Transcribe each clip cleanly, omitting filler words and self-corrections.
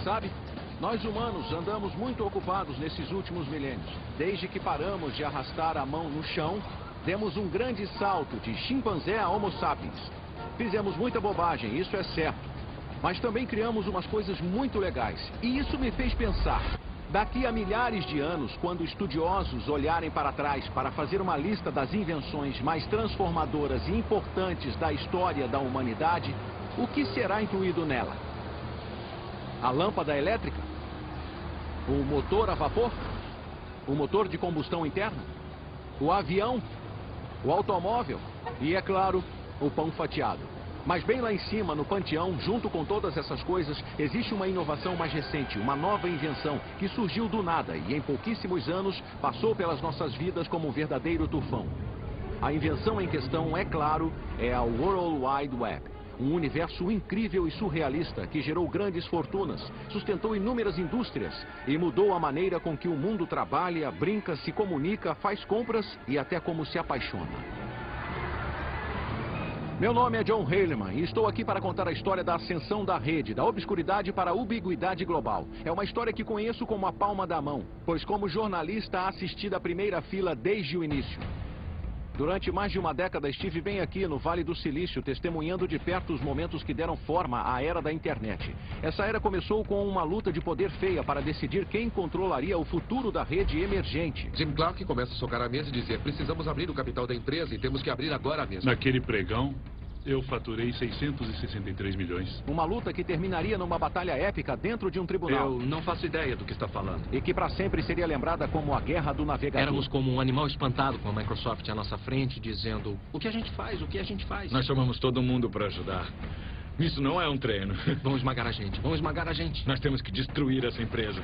sabe? Nós humanos andamos muito ocupados nesses últimos milênios. Desde que paramos de arrastar a mão no chão, demos um grande salto de chimpanzé a Homo sapiens. Fizemos muita bobagem, isso é certo. Mas também criamos umas coisas muito legais. E isso me fez pensar. Daqui a milhares de anos, quando estudiosos olharem para trás para fazer uma lista das invenções mais transformadoras e importantes da história da humanidade, o que será incluído nela? A lâmpada elétrica? O motor a vapor? O motor de combustão interna? O avião? O automóvel? E, é claro, o pão fatiado. Mas bem lá em cima, no panteão, junto com todas essas coisas, existe uma inovação mais recente, uma nova invenção que surgiu do nada e em pouquíssimos anos passou pelas nossas vidas como um verdadeiro tufão. A invenção em questão, é claro, é a World Wide Web. Um universo incrível e surrealista que gerou grandes fortunas, sustentou inúmeras indústrias e mudou a maneira com que o mundo trabalha, brinca, se comunica, faz compras e até como se apaixona. Meu nome é John Heilemann e estou aqui para contar a história da ascensão da rede, da obscuridade para a ubiquidade global. É uma história que conheço como a palma da mão, pois como jornalista assisti da primeira fila desde o início. Durante mais de uma década estive bem aqui no Vale do Silício, testemunhando de perto os momentos que deram forma à era da internet. Essa era começou com uma luta de poder feia para decidir quem controlaria o futuro da rede emergente. Jim Clark começa a socar a mesa e dizer: precisamos abrir o capital da empresa e temos que abrir agora mesmo. Naquele pregão, eu faturei 663 milhões. Uma luta que terminaria numa batalha épica dentro de um tribunal. Eu não faço ideia do que está falando. E que para sempre seria lembrada como a Guerra do Navegador. Éramos como um animal espantado com a Microsoft à nossa frente, dizendo: o que a gente faz, o que a gente faz. Nós chamamos todo mundo para ajudar. Isso não é um treino. Vão esmagar a gente, vão esmagar a gente. Nós temos que destruir essa empresa.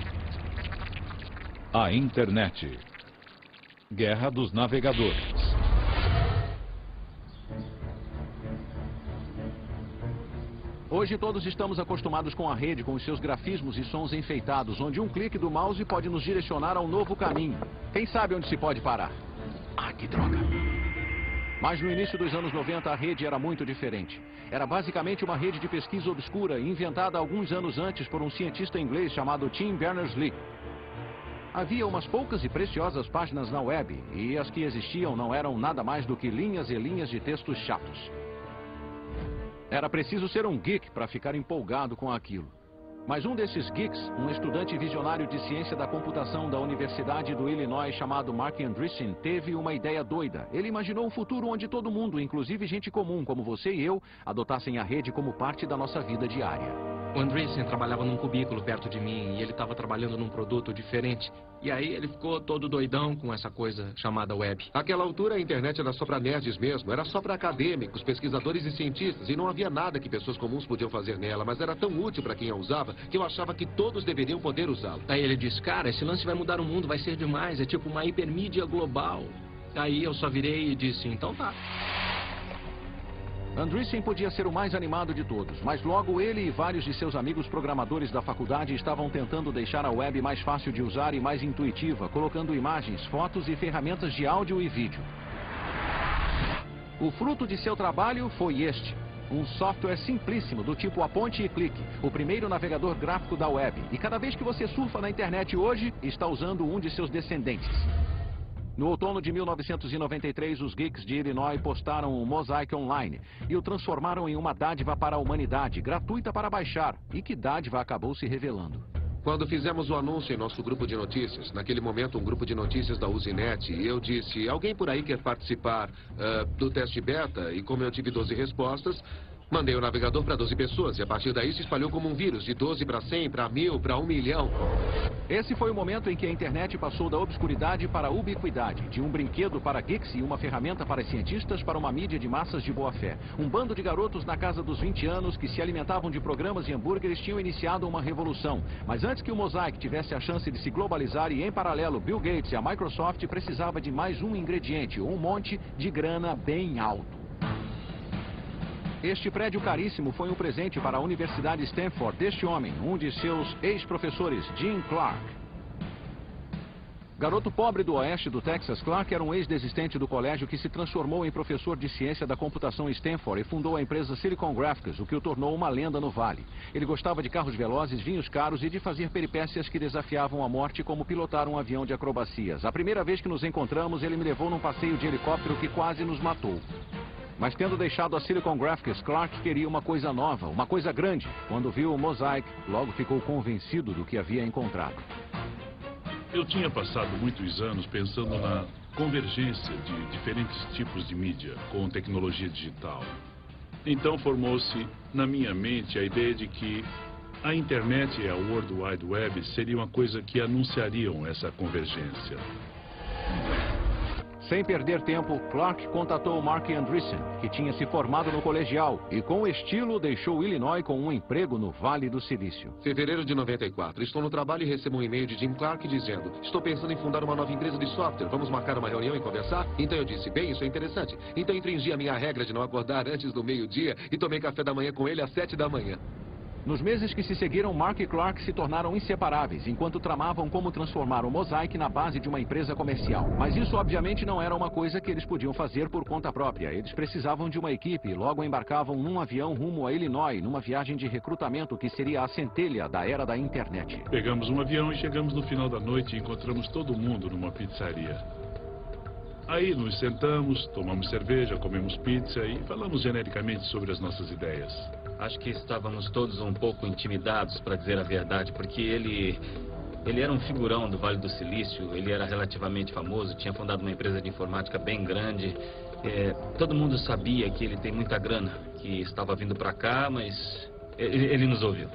A internet. Guerra dos Navegadores. Hoje todos estamos acostumados com a rede, com os seus grafismos e sons enfeitados, onde um clique do mouse pode nos direcionar a um novo caminho. Quem sabe onde se pode parar? Ah, que droga! Mas no início dos anos 90 a rede era muito diferente. Era basicamente uma rede de pesquisa obscura, inventada alguns anos antes por um cientista inglês chamado Tim Berners-Lee. Havia umas poucas e preciosas páginas na web, e as que existiam não eram nada mais do que linhas e linhas de textos chatos. Era preciso ser um geek para ficar empolgado com aquilo. Mas um desses geeks, um estudante visionário de ciência da computação da Universidade do Illinois chamado Mark Andreessen, teve uma ideia doida. Ele imaginou um futuro onde todo mundo, inclusive gente comum como você e eu, adotassem a rede como parte da nossa vida diária. O Andreessen trabalhava num cubículo perto de mim e ele estava trabalhando num produto diferente. E aí ele ficou todo doidão com essa coisa chamada web. Naquela altura a internet era só para nerds mesmo, era só para acadêmicos, pesquisadores e cientistas. E não havia nada que pessoas comuns podiam fazer nela, mas era tão útil para quem a usava que eu achava que todos deveriam poder usá-la. Aí ele disse: cara, esse lance vai mudar o mundo, vai ser demais, é tipo uma hipermídia global. Aí eu só virei e disse: então tá. Andreessen podia ser o mais animado de todos, mas logo ele e vários de seus amigos programadores da faculdade estavam tentando deixar a web mais fácil de usar e mais intuitiva, colocando imagens, fotos e ferramentas de áudio e vídeo. O fruto de seu trabalho foi este: um software simplíssimo do tipo aponte e clique, o primeiro navegador gráfico da web. E cada vez que você surfa na internet hoje, está usando um de seus descendentes. No outono de 1993, os geeks de Illinois postaram o Mosaic Online e o transformaram em uma dádiva para a humanidade, gratuita para baixar, e que dádiva acabou se revelando. Quando fizemos o anúncio em nosso grupo de notícias, naquele momento um grupo de notícias da Usenet, e eu disse: alguém por aí quer participar do teste beta? E como eu tive 12 respostas, mandei o navegador para 12 pessoas e a partir daí se espalhou como um vírus, de 12 para 100, para 1000, para 1 milhão. Esse foi o momento em que a internet passou da obscuridade para a ubiquidade, de um brinquedo para geeks e uma ferramenta para cientistas para uma mídia de massas de boa fé. Um bando de garotos na casa dos 20 anos que se alimentavam de programas e hambúrgueres tinham iniciado uma revolução. Mas antes que o Mosaic tivesse a chance de se globalizar e em paralelo Bill Gates e a Microsoft precisava de mais um ingrediente, um monte de grana bem alto. Este prédio caríssimo foi um presente para a Universidade Stanford deste homem, um de seus ex-professores, Jim Clark. Garoto pobre do oeste do Texas, Clark era um ex-desistente do colégio que se transformou em professor de ciência da computação em Stanford e fundou a empresa Silicon Graphics, o que o tornou uma lenda no Vale. Ele gostava de carros velozes, vinhos caros e de fazer peripécias que desafiavam a morte, como pilotar um avião de acrobacias. A primeira vez que nos encontramos, ele me levou num passeio de helicóptero que quase nos matou. Mas tendo deixado a Silicon Graphics, Clark queria uma coisa nova, uma coisa grande. Quando viu o Mosaic, logo ficou convencido do que havia encontrado. Eu tinha passado muitos anos pensando na convergência de diferentes tipos de mídia com tecnologia digital. Então formou-se na minha mente a ideia de que a internet e a World Wide Web seriam a coisa que anunciariam essa convergência. Sem perder tempo, Clark contatou Mark Andreessen, que tinha se formado no colegial e com estilo deixou Illinois com um emprego no Vale do Silício. Fevereiro de 94. Estou no trabalho e recebo um e-mail de Jim Clark dizendo: estou pensando em fundar uma nova empresa de software. Vamos marcar uma reunião e conversar? Então eu disse: bem, isso é interessante. Então infringi a minha regra de não acordar antes do meio-dia e tomei café da manhã com ele às 7 da manhã. Nos meses que se seguiram, Mark e Clark se tornaram inseparáveis, enquanto tramavam como transformar o Mosaic na base de uma empresa comercial. Mas isso obviamente não era uma coisa que eles podiam fazer por conta própria. Eles precisavam de uma equipe e logo embarcavam num avião rumo a Illinois, numa viagem de recrutamento que seria a centelha da era da internet. Pegamos um avião e chegamos no final da noite e encontramos todo mundo numa pizzaria. Aí nos sentamos, tomamos cerveja, comemos pizza e falamos genericamente sobre as nossas ideias. Acho que estávamos todos um pouco intimidados, para dizer a verdade, porque ele era um figurão do Vale do Silício, ele era relativamente famoso, tinha fundado uma empresa de informática bem grande. Todo mundo sabia que ele tem muita grana, que estava vindo para cá, mas ele nos ouviu.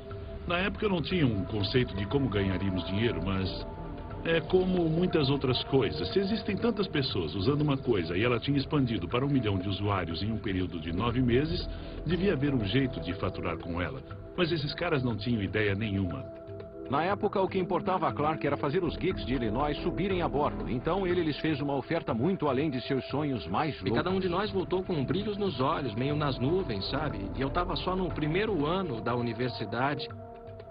Na época eu não tinha um conceito de como ganharíamos dinheiro, mas é como muitas outras coisas. Se existem tantas pessoas usando uma coisa e ela tinha expandido para 1 milhão de usuários em um período de 9 meses, devia haver um jeito de faturar com ela. Mas esses caras não tinham ideia nenhuma. Na época, o que importava a Clark era fazer os geeks de Illinois subirem a bordo. Então ele lhes fez uma oferta muito além de seus sonhos mais loucos. E cada um de nós voltou com brilhos nos olhos, meio nas nuvens, sabe? E eu estava só no primeiro ano da universidade.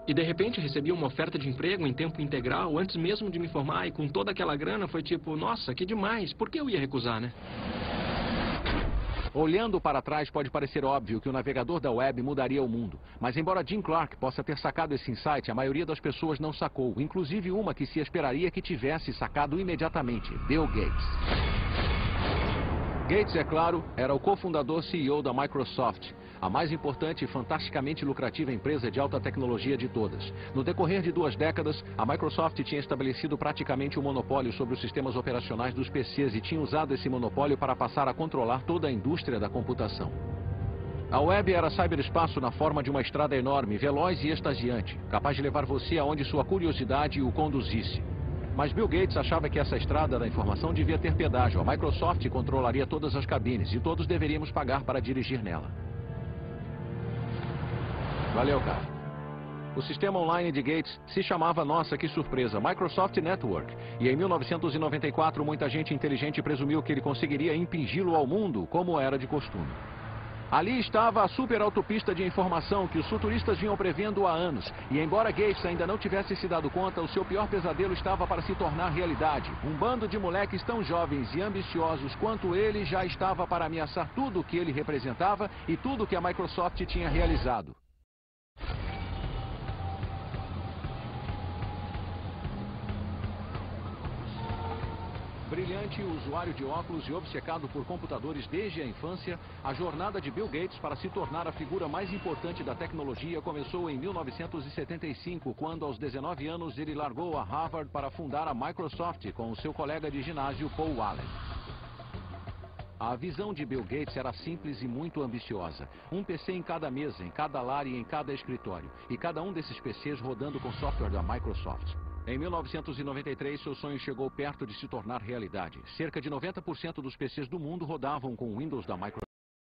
E de repente recebi uma oferta de emprego em tempo integral antes mesmo de me formar, e com toda aquela grana foi tipo, nossa, que demais, por que eu ia recusar, né? Olhando para trás, pode parecer óbvio que o navegador da web mudaria o mundo. Mas embora Jim Clark possa ter sacado esse insight, a maioria das pessoas não sacou. Inclusive uma que se esperaria que tivesse sacado imediatamente: Bill Gates. Gates, é claro, era o cofundador CEO da Microsoft, a mais importante e fantasticamente lucrativa empresa de alta tecnologia de todas. No decorrer de 2 décadas, a Microsoft tinha estabelecido praticamente um monopólio sobre os sistemas operacionais dos PCs e tinha usado esse monopólio para passar a controlar toda a indústria da computação. A web era cyberespaço na forma de uma estrada enorme, veloz e extasiante, capaz de levar você aonde sua curiosidade o conduzisse. Mas Bill Gates achava que essa estrada da informação devia ter pedágio. A Microsoft controlaria todas as cabines e todos deveríamos pagar para dirigir nela. Valeu, cara. O sistema online de Gates se chamava, nossa, que surpresa, Microsoft Network. E em 1994, muita gente inteligente presumiu que ele conseguiria impingi-lo ao mundo, como era de costume. Ali estava a super autopista de informação que os futuristas vinham prevendo há anos. E embora Gates ainda não tivesse se dado conta, o seu pior pesadelo estava para se tornar realidade. Um bando de moleques tão jovens e ambiciosos quanto ele já estava para ameaçar tudo o que ele representava e tudo o que a Microsoft tinha realizado. Brilhante, usuário de óculos e obcecado por computadores desde a infância, a jornada de Bill Gates para se tornar a figura mais importante da tecnologia começou em 1975, quando aos 19 anos ele largou a Harvard para fundar a Microsoft com o seu colega de ginásio Paul Allen. A visão de Bill Gates era simples e muito ambiciosa. Um PC em cada mesa, em cada lar e em cada escritório. E cada um desses PCs rodando com software da Microsoft. Em 1993, seu sonho chegou perto de se tornar realidade. Cerca de 90% dos PCs do mundo rodavam com Windows da Microsoft.